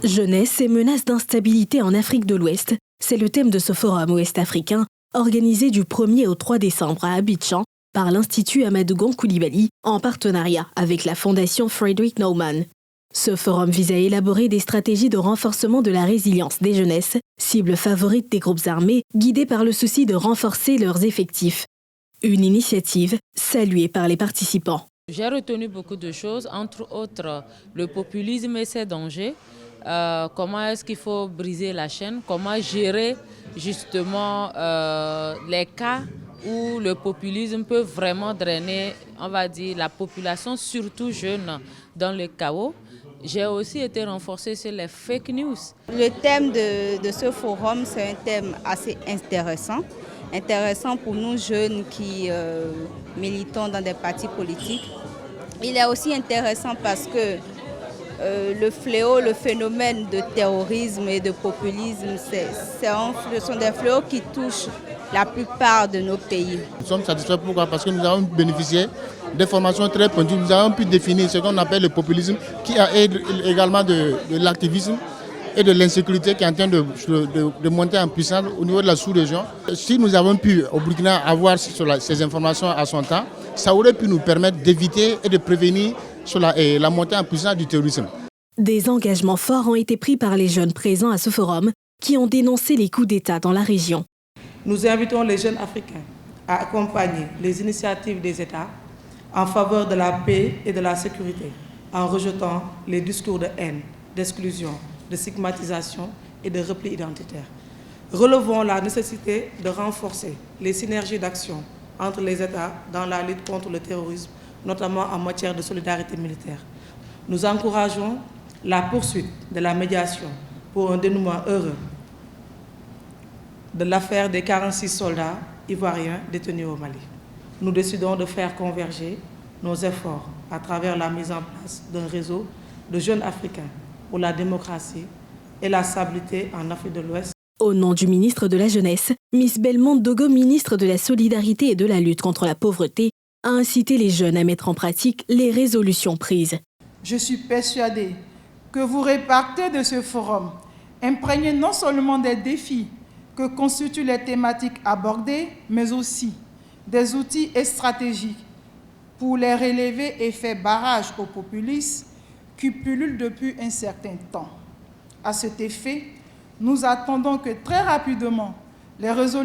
Jeunesse et menaces d'instabilité en Afrique de l'Ouest, c'est le thème de ce forum ouest-africain organisé du 1er au 3 décembre à Abidjan par l'Institut Amadou Coulibaly en partenariat avec la Fondation Frederick Naumann. Ce forum vise à élaborer des stratégies de renforcement de la résilience des jeunesses, cible favorite des groupes armés, guidés par le souci de renforcer leurs effectifs. Une initiative saluée par les participants. J'ai retenu beaucoup de choses, entre autres le populisme et ses dangers. Comment est-ce qu'il faut briser la chaîne, comment gérer justement les cas où le populisme peut vraiment drainer, on va dire, la population, surtout jeune, dans le chaos. J'ai aussi été renforcée sur les fake news. Le thème de ce forum, c'est un thème assez intéressant pour nous jeunes qui militons dans des partis politiques. Il est aussi intéressant parce que le fléau, le phénomène de terrorisme et de populisme, ce sont des fléaux qui touchent la plupart de nos pays. Nous sommes satisfaits pourquoi? Parce que nous avons bénéficié des formations très pointues. Nous avons pu définir ce qu'on appelle le populisme, qui a également de l'activisme et de l'insécurité qui est en train de monter en puissance au niveau de la sous-région. Si nous avons pu au Burkina avoir ces informations à son temps, ça aurait pu nous permettre d'éviter et de prévenir sur la montée en puissance du terrorisme. Des engagements forts ont été pris par les jeunes présents à ce forum qui ont dénoncé les coups d'État dans la région. Nous invitons les jeunes africains à accompagner les initiatives des États en faveur de la paix et de la sécurité en rejetant les discours de haine, d'exclusion, de stigmatisation et de repli identitaire. Relevons la nécessité de renforcer les synergies d'action entre les États dans la lutte contre le terrorisme, notamment en matière de solidarité militaire. Nous encourageons la poursuite de la médiation pour un dénouement heureux de l'affaire des 46 soldats ivoiriens détenus au Mali. Nous décidons de faire converger nos efforts à travers la mise en place d'un réseau de jeunes Africains pour la démocratie et la stabilité en Afrique de l'Ouest. Au nom du ministre de la Jeunesse, Miss Belmonte Dogo, ministre de la Solidarité et de la lutte contre la pauvreté, a incité les jeunes à mettre en pratique les résolutions prises. Je suis persuadée que vous repartez de ce forum imprégné non seulement des défis que constituent les thématiques abordées, mais aussi des outils et stratégies pour les relever et faire barrage aux populistes qui pullulent depuis un certain temps. À cet effet, nous attendons que très rapidement les résolutions